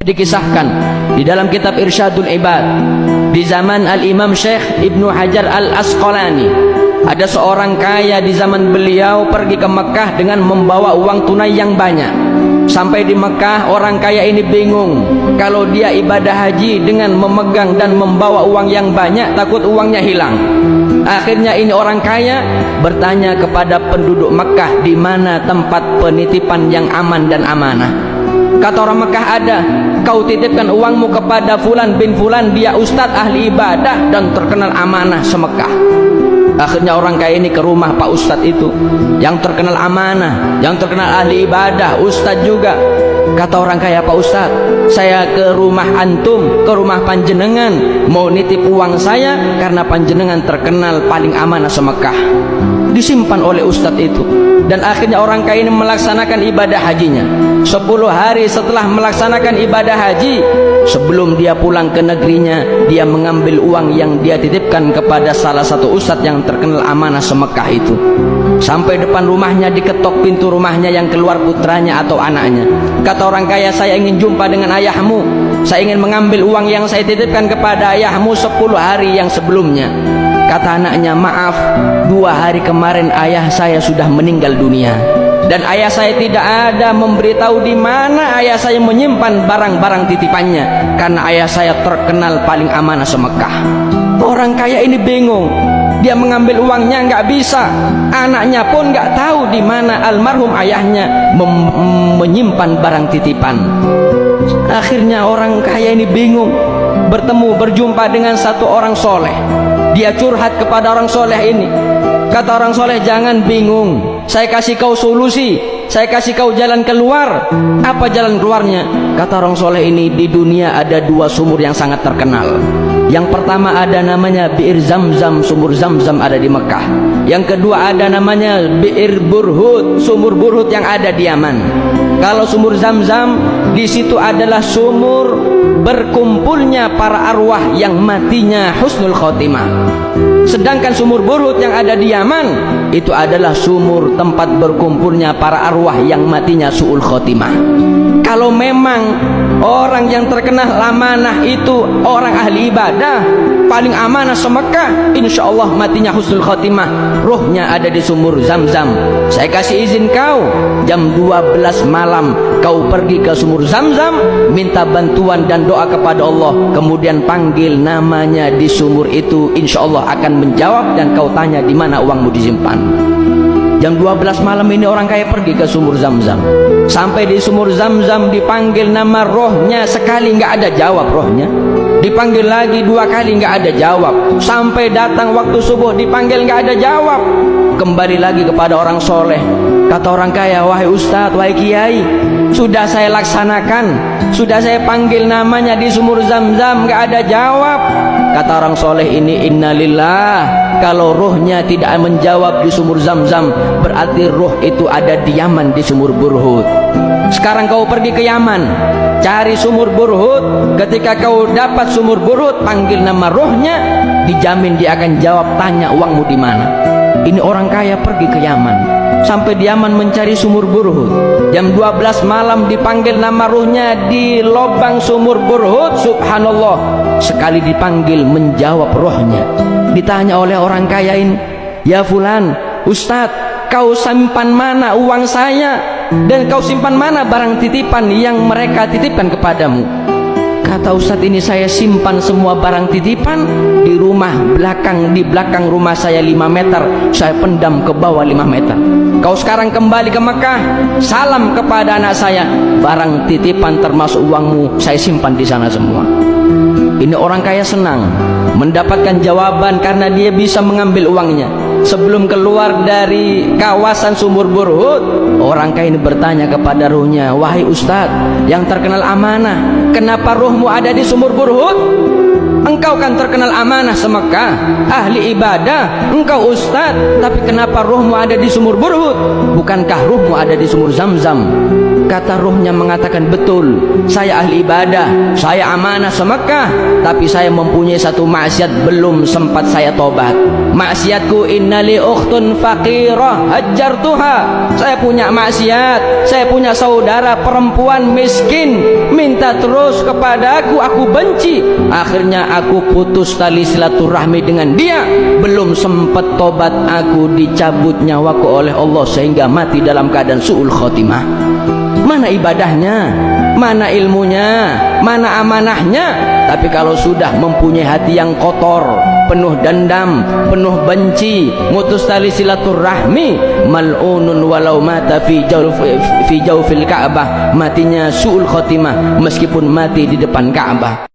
Dikisahkan di dalam kitab Irsyadul Ibad di zaman Al-Imam Syekh Ibnu Hajar Al-Asqalani, ada seorang kaya di zaman beliau pergi ke Mekah dengan membawa uang tunai yang banyak. Sampai di Mekah, orang kaya ini bingung kalau dia ibadah haji dengan memegang dan membawa uang yang banyak, takut uangnya hilang. Akhirnya ini orang kaya bertanya kepada penduduk Mekah, di mana tempat penitipan yang aman dan amanah. Kata orang Mekah, ada. Kau titipkan uangmu kepada Fulan bin Fulan, dia ustadz ahli ibadah dan terkenal amanah se-Mekah. Akhirnya orang kaya ini ke rumah Pak Ustadz itu, yang terkenal amanah, yang terkenal ahli ibadah, ustadz juga. Kata orang kaya, Pak Ustadz, saya ke rumah antum, ke rumah panjenengan, mau nitip uang saya karena panjenengan terkenal paling amanah se-Mekah. Disimpan oleh ustadz itu. Dan akhirnya orang kaya ini melaksanakan ibadah hajinya. 10 hari setelah melaksanakan ibadah haji, sebelum dia pulang ke negerinya, dia mengambil uang yang dia titipkan kepada salah satu ustadz yang terkenal amanah se-Mekah itu. Sampai depan rumahnya, diketok pintu rumahnya, yang keluar putranya atau anaknya. Kata orang kaya, saya ingin jumpa dengan ayahmu, saya ingin mengambil uang yang saya titipkan kepada ayahmu 10 hari yang sebelumnya. Kata anaknya, maaf, 2 hari kemarin ayah saya sudah meninggal dunia, dan ayah saya tidak ada memberitahu di mana ayah saya menyimpan barang-barang titipannya, karena ayah saya terkenal paling amanah se-Mekah. Orang kaya ini bingung, dia mengambil uangnya nggak bisa, anaknya pun nggak tahu di mana almarhum ayahnya menyimpan barang titipan. Akhirnya orang kaya ini bingung, berjumpa dengan satu orang soleh. Dia curhat kepada orang soleh ini. Kata orang soleh, jangan bingung, saya kasih kau solusi, saya kasih kau jalan keluar. Apa jalan keluarnya? Kata orang soleh ini, di dunia ada 2 sumur yang sangat terkenal. Yang pertama ada namanya Bi'ir Zamzam, sumur Zamzam ada di Mekah. Yang kedua ada namanya Bi'ir Burhut, sumur Burhut yang ada di Yaman. Kalau sumur Zamzam, di situ adalah sumur berkumpulnya para arwah yang matinya husnul khotimah. Sedangkan sumur Burhut yang ada di Yaman, itu adalah sumur tempat berkumpulnya para arwah yang matinya su'ul khotimah. Kalau memang orang yang terkenal amanah itu orang ahli ibadah, paling amanah se-Mekah, insya Allah matinya husnul khotimah, rohnya ada di sumur Zamzam. Saya kasih izin kau, jam 12 malam kau pergi ke sumur Zamzam, minta bantuan dan doa kepada Allah, kemudian panggil namanya di sumur itu, insya Allah akan menjawab, dan kau tanya di mana uangmu disimpan. Jam 12 malam ini orang kaya pergi ke sumur Zamzam. Sampai di sumur Zamzam, dipanggil nama rohnya, sekali nggak ada jawab rohnya. Dipanggil lagi 2 kali, nggak ada jawab. Sampai datang waktu subuh, dipanggil, nggak ada jawab. Kembali lagi kepada orang soleh. Kata orang kaya, wahai ustadz, wahai kiai, sudah saya laksanakan, sudah saya panggil namanya di sumur Zamzam, nggak ada jawab. Kata orang soleh ini, innalillah, kalau rohnya tidak menjawab di sumur Zamzam, berarti roh itu ada di Yaman, di sumur Burhut. Sekarang kau pergi ke Yaman, cari sumur Burhut. Ketika kau dapat sumur Burhut, panggil nama rohnya, dijamin dia akan jawab, tanya uangmu di mana. Ini orang kaya pergi ke Yaman, sampai di Yaman mencari sumur Burhut. Jam 12 malam dipanggil nama rohnya di lubang sumur Burhut. Subhanallah, sekali dipanggil menjawab rohnya. Ditanya oleh orang kaya ini, ya fulan, ustadz, kau simpan mana uang saya, dan kau simpan mana barang titipan yang mereka titipkan kepadamu? Kata ustadz ini, saya simpan semua barang titipan di rumah belakang, di belakang rumah saya 5 meter, saya pendam ke bawah 5 meter. Kau sekarang kembali ke Mekah, salam kepada anak saya, barang titipan termasuk uangmu saya simpan di sana semua. Ini orang kaya senang mendapatkan jawaban karena dia bisa mengambil uangnya. Sebelum keluar dari kawasan sumur Burhut, orang kaya ini bertanya kepada ruhnya, wahai ustadz yang terkenal amanah, kenapa ruhmu ada di sumur Burhut? Engkau kan terkenal amanah se-Mekah, ahli ibadah, engkau ustadz, tapi kenapa ruhmu ada di sumur Burhut? Bukankah ruhmu ada di sumur Zamzam? Kata ruhnya mengatakan, betul, saya ahli ibadah, saya amanah se-Mekah, tapi saya mempunyai satu maksiat belum sempat saya tobat. Maksiatku, innali ukhtun faqirah hajjartuha. Saya punya maksiat, saya punya saudara perempuan miskin, minta terus kepadaku, aku benci. Akhirnya aku putus tali silaturahmi dengan dia. Belum sempat tobat, aku dicabut nyawaku oleh Allah sehingga mati dalam keadaan su'ul khotimah. Mana ibadahnya, mana ilmunya, mana amanahnya? Tapi kalau sudah mempunyai hati yang kotor, penuh dendam, penuh benci, mutus tali silaturahmi, mal'unun walau mata fi jawfil Ka'bah, matinya su'ul khotimah meskipun mati di depan Ka'bah.